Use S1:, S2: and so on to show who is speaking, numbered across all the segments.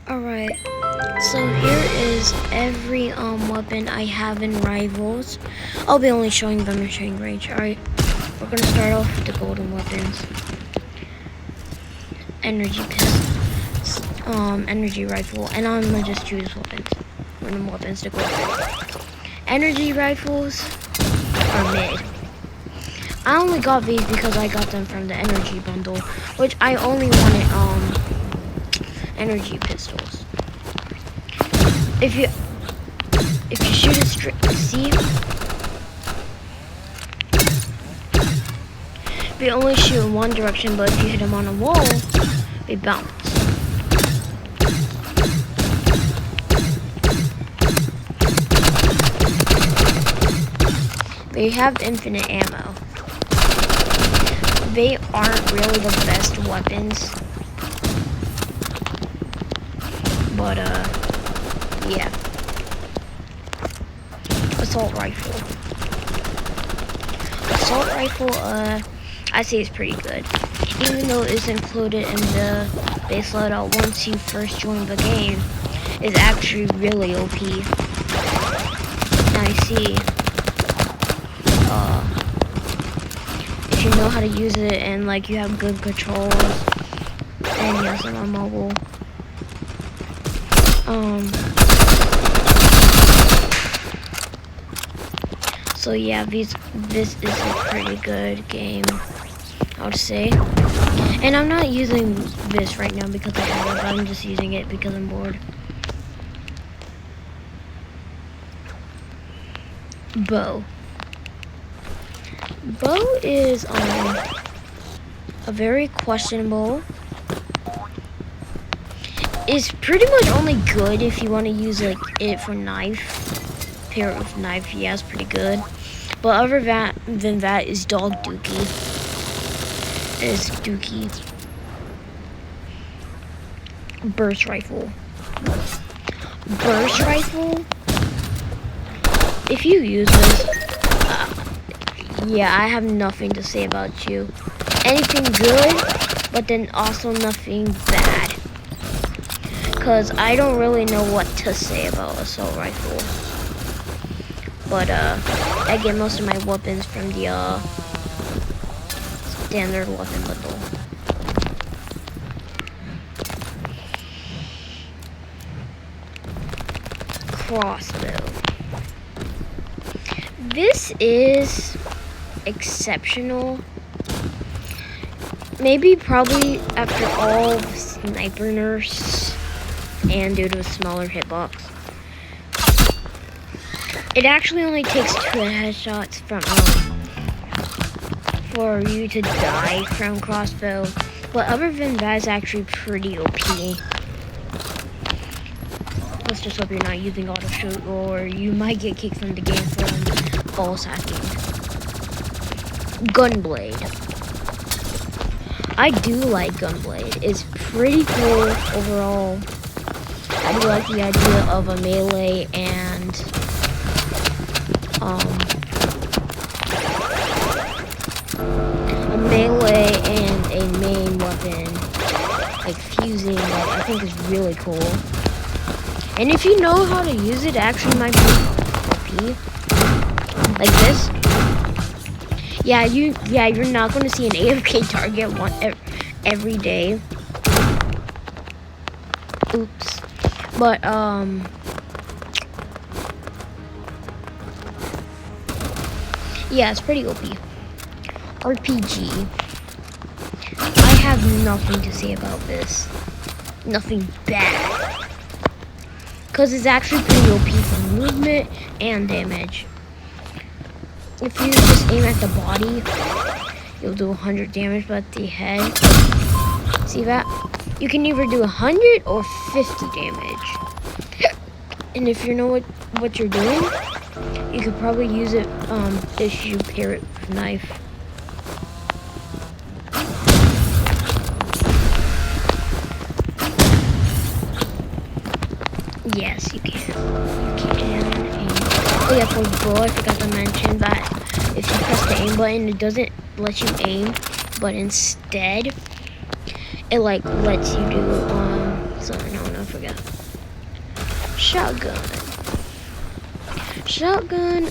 S1: Alright, so here is every weapon I have in Rivals. I'll be only showing them in shooting range. Alright, we're gonna start off with the golden weapons. Energy pistol, energy rifle, and I'm gonna just choose weapons. Random weapons to go with. Energy rifles are mid. I only got these because I got them from the energy bundle, which I only wanted energy pistols. If you shoot it straight, see? They only shoot in one direction, but if you hit them on a wall, they bounce. They have infinite ammo. They aren't really the best weapons, but yeah. Assault rifle. Assault rifle, I say it's pretty good. Even though it's included in the base loadout once you first join the game, it's actually really OP. Now you see, if you know how to use it and like you have good controls, and yes, I'm on mobile. So yeah, this is a pretty good game, I would say. And I'm not using this right now because I have it, but I'm just using it because I'm bored. Bow. Bow is a very questionable. It's pretty much only good if you want to use like it for knife. Pair it with knife, yeah, it's pretty good. But other than that is Dog Dookie. Is Dookie. Burst rifle. Burst rifle. If you use this, yeah, I have nothing to say about you. Anything good, but then also nothing bad. Cause I don't really know what to say about assault rifle. But I get most of my weapons from the standard weapon bundle. Crossbow. This is exceptional. Maybe probably after all sniper nerfs and due to a smaller hitbox. It actually only takes 2 headshots from for you to die from crossbow, but other than that, it's actually pretty OP. Let's just hope you're not using auto shoot, or you might get kicked from the game for balls hacking. Gunblade. I do like Gunblade. It's pretty cool overall. I do like the idea of a melee and a melee and a main weapon, like fusing, like I think is really cool. And if you know how to use it, actually might be OP. Like this. Yeah, you're not gonna see an AFK target every day. Oops. But yeah, it's pretty OP. RPG. I have nothing to say about this. Nothing bad. Because it's actually pretty OP for movement and damage. If you just aim at the body, you'll do 100 damage, but at the head, see that? You can either do 100 or 50 damage. And if you know what you're doing, you could probably use it if you pair it with a knife. Yes, you can. You can. Oh yeah, for bow, I forgot to mention that if you press the aim button, it doesn't let you aim, but instead, it like lets you do something. I don't know, I forgot. forgot. Shotgun. Shotgun,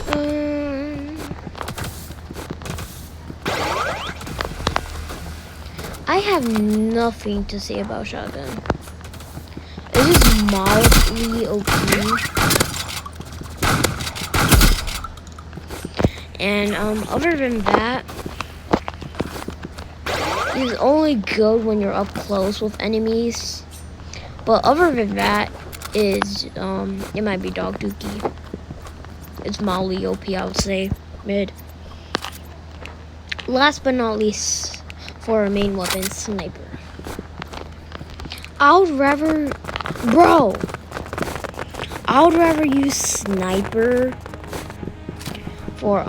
S1: I have nothing to say about shotgun. It is mildly OP. And other than that, it's only good when you're up close with enemies. But other than that, is it might be dog dookie. It's mildly OP, I would say. Mid. Last but not least, for our main weapon, sniper. I would rather use sniper for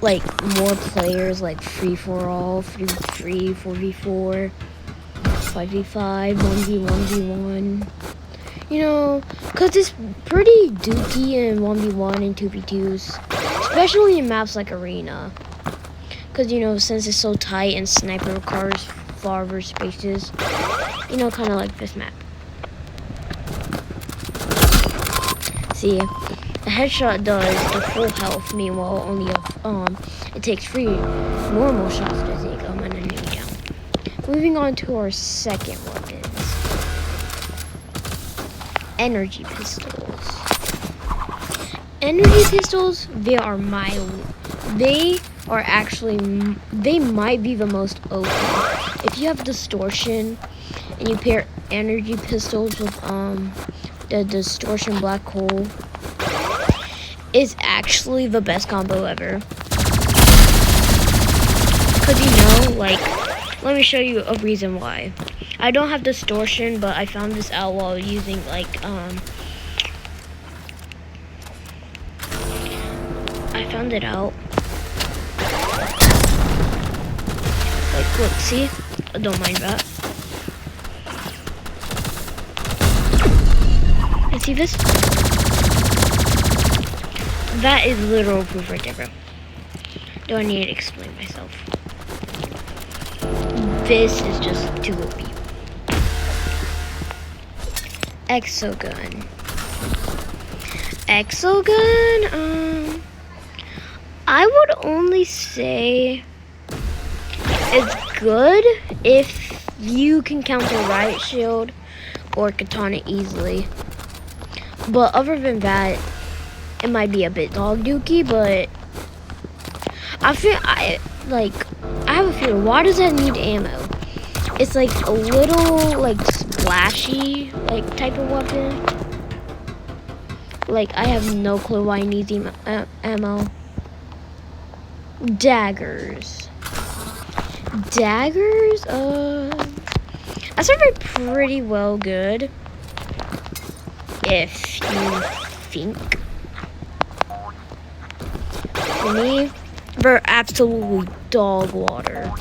S1: like more players, like free for all, 3v3, 4v4, 5v5, 1v1v1. You know, cause it's pretty dookie in 1v1 and 2v2s, especially in maps like Arena. Cause you know, since it's so tight and sniper requires farther spaces, you know, kind of like this map. See, a headshot does the full health. Meanwhile, only it takes 3 normal shots to take an enemy down. Moving on to our second weapons, energy pistols. Energy pistols, they are mild. They might be the most OP. If you have distortion and you pair energy pistols with the distortion black hole, is actually the best combo ever. Cause you know, like, let me show you a reason why. I don't have distortion, but I found this out while using like I found it out. Like, look, see? I don't mind that. You see this? That is literal proof right there, bro. Do I need to explain myself? This is just too OP. Exogun. Exogun, I would only say it's good if you can counter riot shield or katana easily. But other than that, it might be a bit dog dookie, but I have a fear. Why does that need ammo? It's like a little like splashy like type of weapon. Like, I have no clue why it needs ammo. Daggers. Daggers, that's actually pretty well good. If you think. For me, they're absolutely dog water.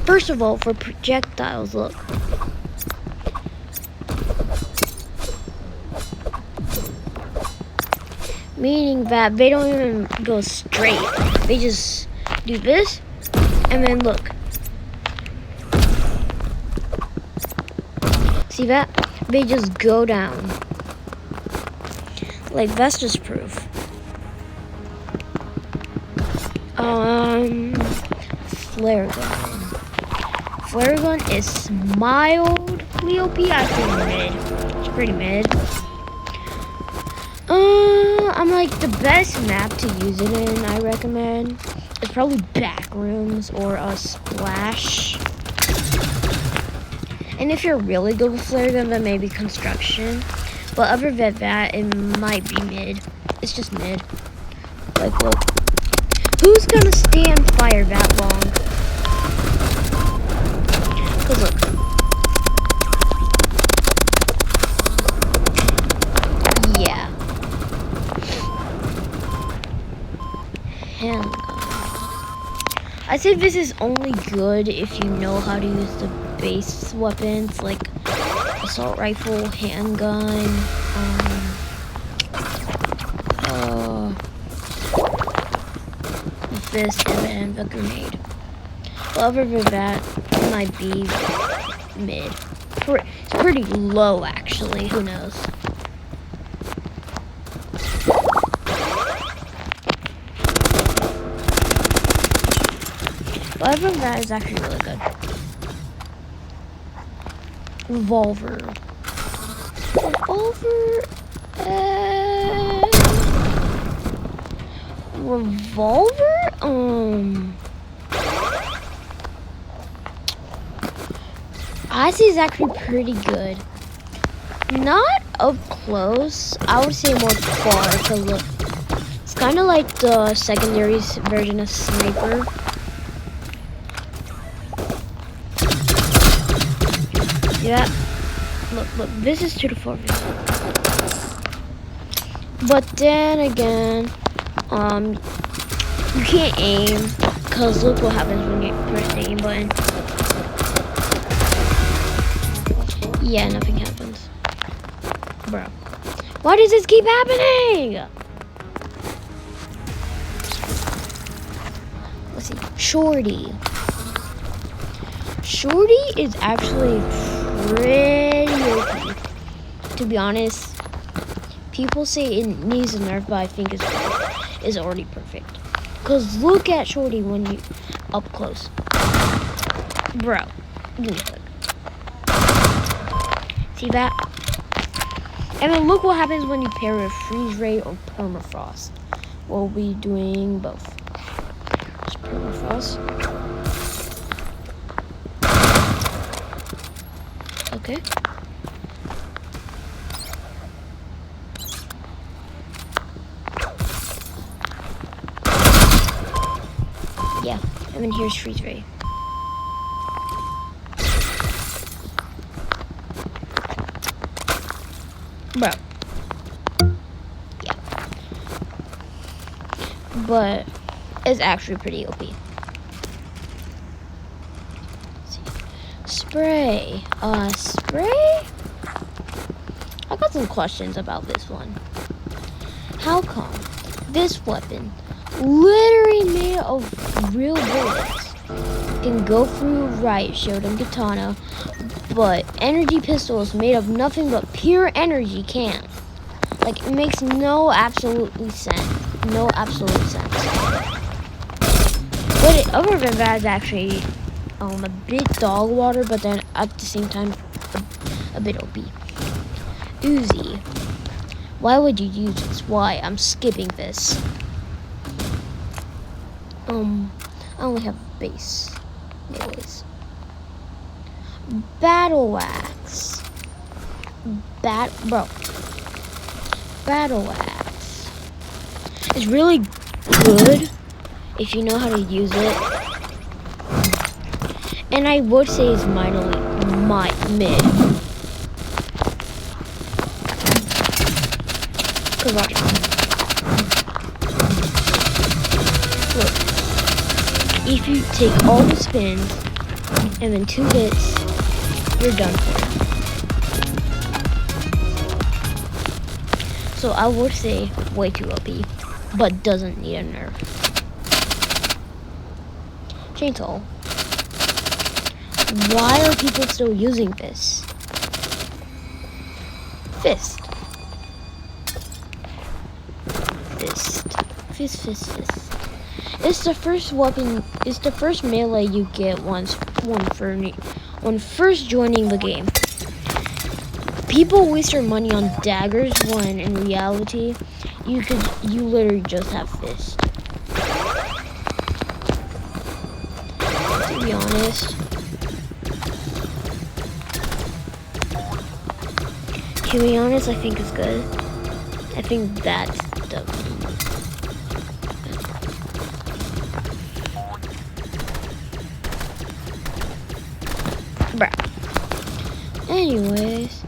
S1: First of all, for projectiles, look. Meaning that they don't even go straight. They just do this, and then look. See that? They just go down. Like, that's just proof. Flare gun. Flare gun is mildly OP. I think mid. It's pretty mid. I'm like, the best map to use it in, I recommend, is probably Backrooms or a Splash. And if you're really good with flare gun, then maybe Construction. But other than that, it might be mid. It's just mid. Like, look. Who's gonna stand fire that long? Cause look. Yeah. Handgun. I say this is only good if you know how to use the base weapons like assault rifle, handgun, this, and then the grenade. But other than that, it might be mid. It's pretty low, actually. Who knows? But I think that is actually really good. Revolver. Revolver? I see it's actually pretty good. Not up close. I would say more far to look. It's kind of like the secondary version of sniper. Yeah. Look. This is to the far view. But then again, you can't aim, because look what happens when you press the aim button. Yeah, nothing happens. Bro. Why does this keep happening? Let's see. Shorty. Shorty is actually pretty OP. To be honest, people say it needs a nerf, but I think it's already perfect. Cause look at Shorty when you up close, bro. Give me a hug. See that? And then look what happens when you pair with freeze ray or permafrost. We'll be doing both. Just permafrost. Okay. Yeah, and then here's freeze ray. Bro. Yeah. But it's actually pretty OP. Spray. Spray? I got some questions about this one. How come this weapon, literally made of real bullets, can go through Riot Shield and Katana, but energy pistol is made of nothing but pure energy can't? Like, it makes no absolute sense. No absolute sense. But other than that, it's actually a bit dog water, but then at the same time a bit OP. Uzi. Why would you use this? Why? I'm skipping this. I only have base. Anyways. Battle axe. Battle axe. It's really good if you know how to use it. And I would say it's minorly mid. Cause watch. Look. If you take all the spins and then 2 hits, you're done for. So I would say way too OP, but doesn't need a nerf. Chainsaw. Why are people still using this? Fist. It's the first weapon. It's the first melee you get when first joining the game. People waste their money on daggers when in reality, you literally just have fist. To be honest. I think it's good. I think that's the. Bruh. Anyways.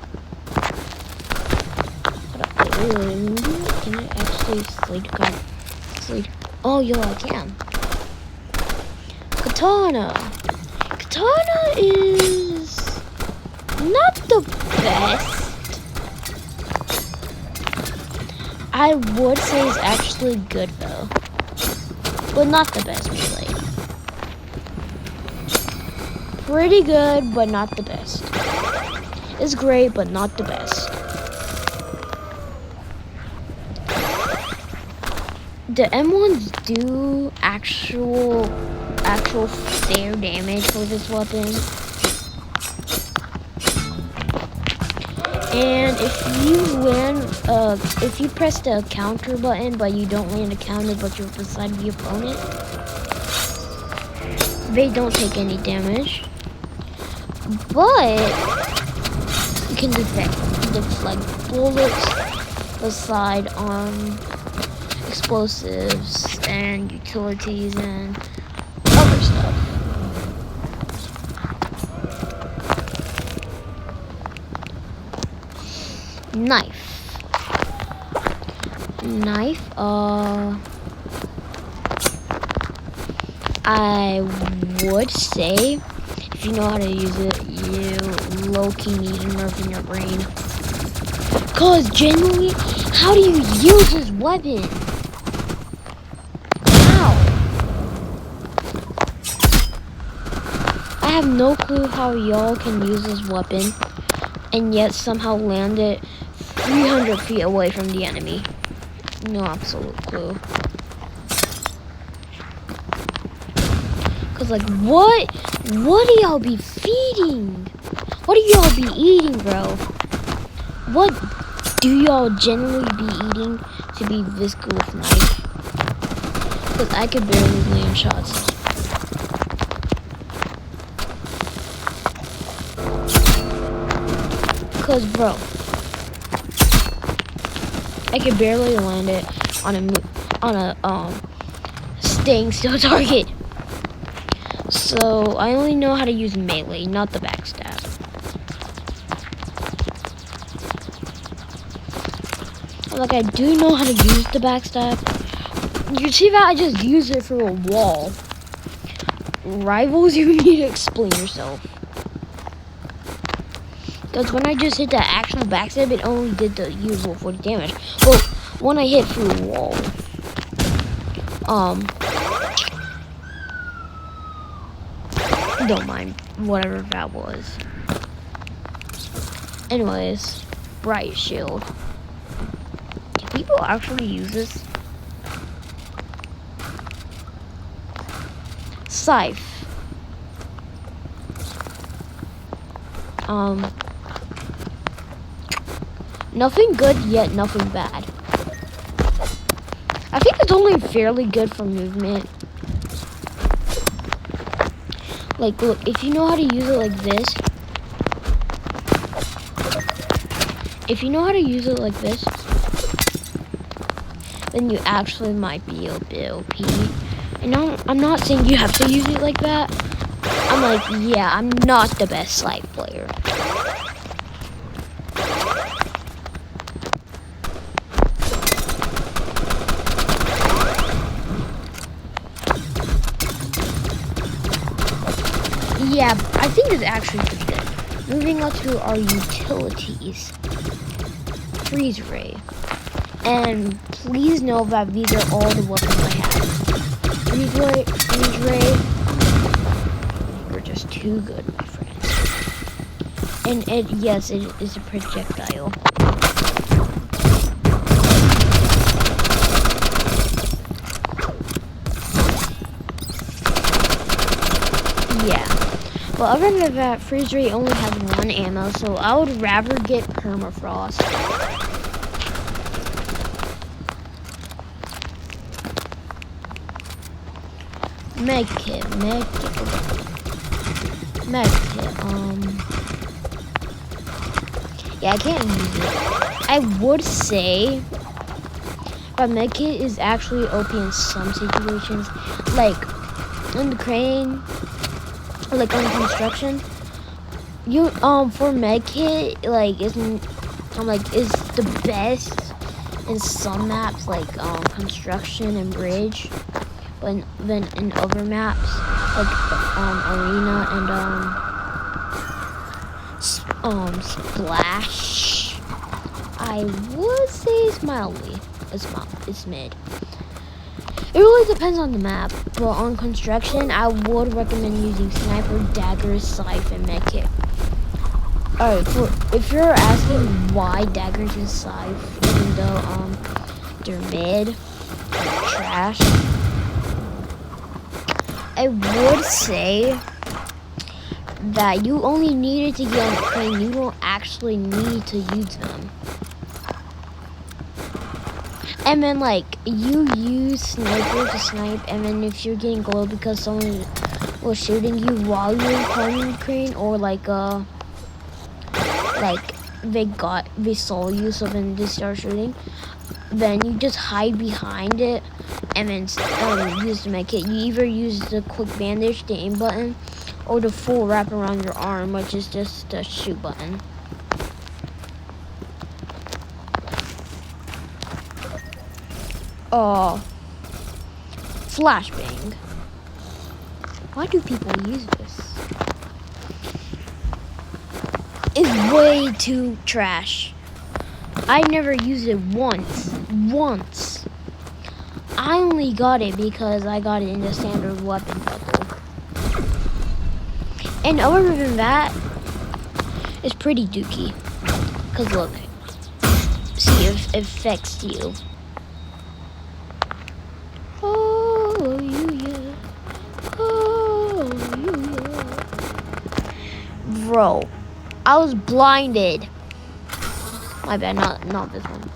S1: Can I actually slate? Oh, yo, I can. Katana. Katana is not the best. I would say it's actually good though, but not the best melee. pretty good, but not the best. It's great, but not the best. The M1s do actual fair damage for this weapon. And if you press the counter button, but you don't land a counter, but you're beside the opponent, they don't take any damage. But you can deflect bullets beside explosives and utilities and other stuff. Knife. I would say, if you know how to use it, you low-key need a nerve in your brain. Cause genuinely, how do you use this weapon? How? I have no clue how y'all can use this weapon and yet somehow land it 300 feet away from the enemy. No absolute clue. Cause like, what do y'all be feeding? What do y'all be eating, bro? What do y'all generally be eating to be this good with knife? Cause I could barely land shots. Cause bro, I could barely land it on a staying still target. So I only know how to use melee, not the backstab. Like I do know how to use the backstab. You see that I just use it for a wall. Rivals, you need to explain yourself. Because when I just hit the actual backstab, it only did the usual 40 damage. But when I hit through a wall, don't mind whatever that was. Anyways, Bright Shield. Do people actually use this? Scythe. Nothing good, yet nothing bad. I think it's only fairly good for movement. Like, look, if you know how to use it like this, then you actually might be a bit OP. And I'm not saying you have to use it like that. I'm like, yeah, I'm not the best Scythe player. Yeah, I think it's actually pretty good. Moving on to our utilities. Freeze Ray. And please know that these are all the weapons I have. Freeze Ray. You're just too good, my friend. And yes, it is a projectile. Yeah. Well, other than that, Freeze Ray only has one ammo, so I would rather get Permafrost. Medkit. Yeah, I can't use it. I would say that Medkit is actually OP in some situations, like on the crane, like on construction. You for Medkit is the best in some maps, like construction and bridge. But then in other maps, like arena and splash, I would say it's mildly. It's mid. It really depends on the map, but on construction, I would recommend using sniper, dagger, scythe, and medkit. Alright, if you're asking why daggers and scythe, even though they're mid, trash, I would say that you only needed to get on the crane. You don't actually need to use them. And then like you use sniper to snipe, and then if you're getting glow because someone was shooting you while you were climbing the crane, or like they saw you, so then they start shooting, then you just hide behind it and then use the medkit. You either use the quick bandage, the aim button, or the full wrap around your arm, which is just the shoot button. Flashbang. Why do people use this? It's way too trash. I never used it once. I only got it because I got it in the standard weapon buckle. And other than that, it's pretty dookie. Cause look, see if it affects you. Oh yeah. Bro, I was blinded. My bad, not this one.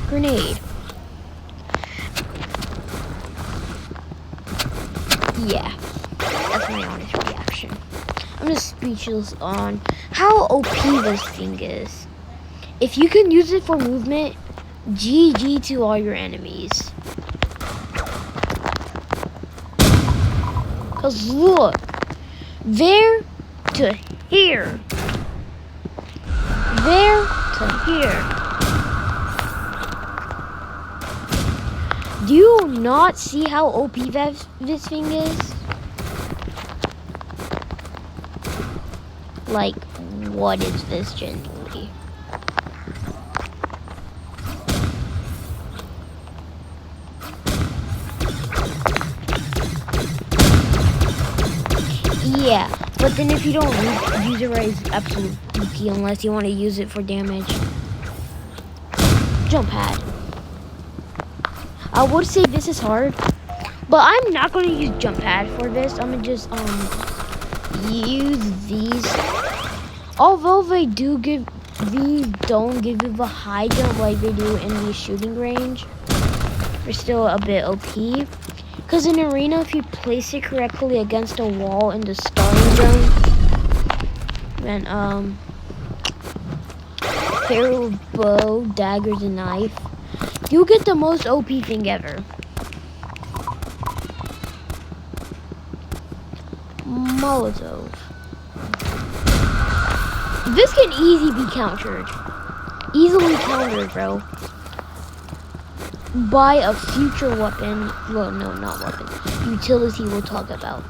S1: Grenade. Yeah, that's my honest reaction. I'm just speechless on how OP this thing is. If you can use it for movement, GG to all your enemies. Cause look, there to here. There to here. Do you not see how OP this thing is? Like, what is this genuinely? Yeah, but then if you don't use it right, it's absolute dookie unless you want to use it for damage. Jump pad. I would say this is hard, but I'm not going to use jump pad for this. I'm going to just use these. Although they do give, these don't give you the high jump like they do in the shooting range, they're still a bit OP. Because in arena, if you place it correctly against a wall in the starting zone, then pair of bow, daggers, and knife, you get the most OP thing ever. Molotov. This can easily be countered. Easily countered, bro. By a future weapon. Well, no, not weapon. Utility we'll talk about.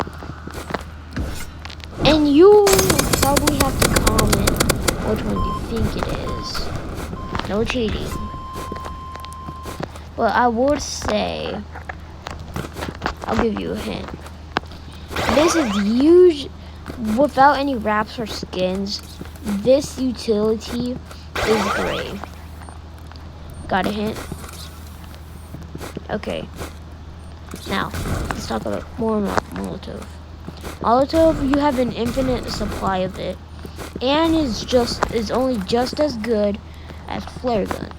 S1: And you probably have to comment which one you think it is. No cheating. But I would say, I'll give you a hint. This is huge, without any wraps or skins. This utility is gray. Got a hint? Okay. Now, let's talk about more about Molotov. Molotov, you have an infinite supply of it, and is only just as good as flare gun.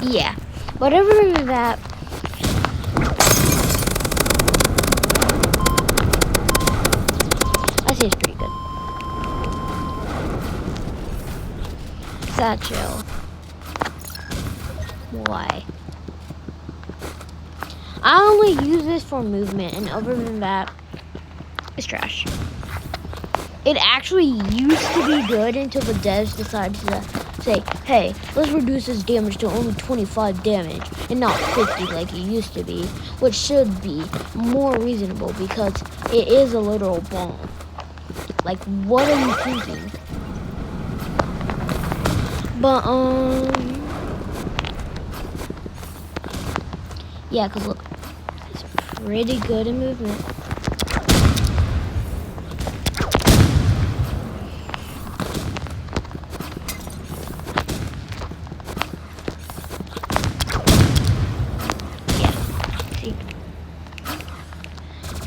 S1: Yeah, but other than that, satchel. Why? I only use this for movement, and other than that, it's trash. It actually used to be good until the devs decided to say, hey, let's reduce this damage to only 25 damage and not 50 like it used to be, which should be more reasonable because it is a literal bomb. Like, what are you thinking? But, yeah, because look, it's pretty good in movement.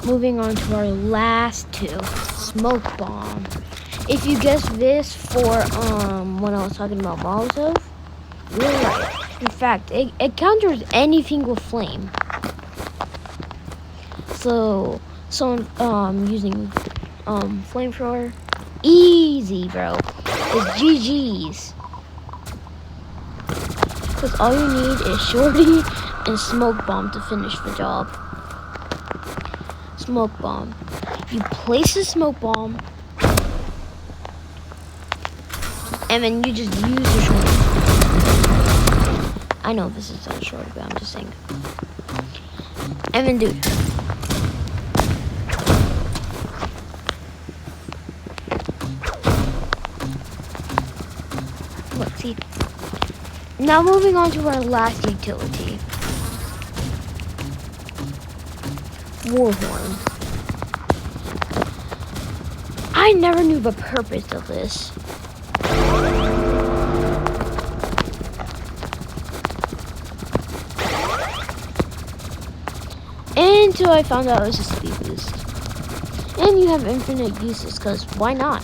S1: Moving on to our last two, smoke bomb. If you guessed this for when I was talking about Molotov, you're right. In fact, it counters anything with flame. So using flamethrower, easy, bro. It's GG's. Because all you need is shorty and smoke bomb to finish the job. Smoke bomb. You place a smoke bomb, and then you just use your shorty. I know this is not shorty, but I'm just saying. And then, dude. Look, see. Now moving on to our last utility. Warhorn. I never knew the purpose of this. Until I found out it was a speed boost. And you have infinite uses, because why not?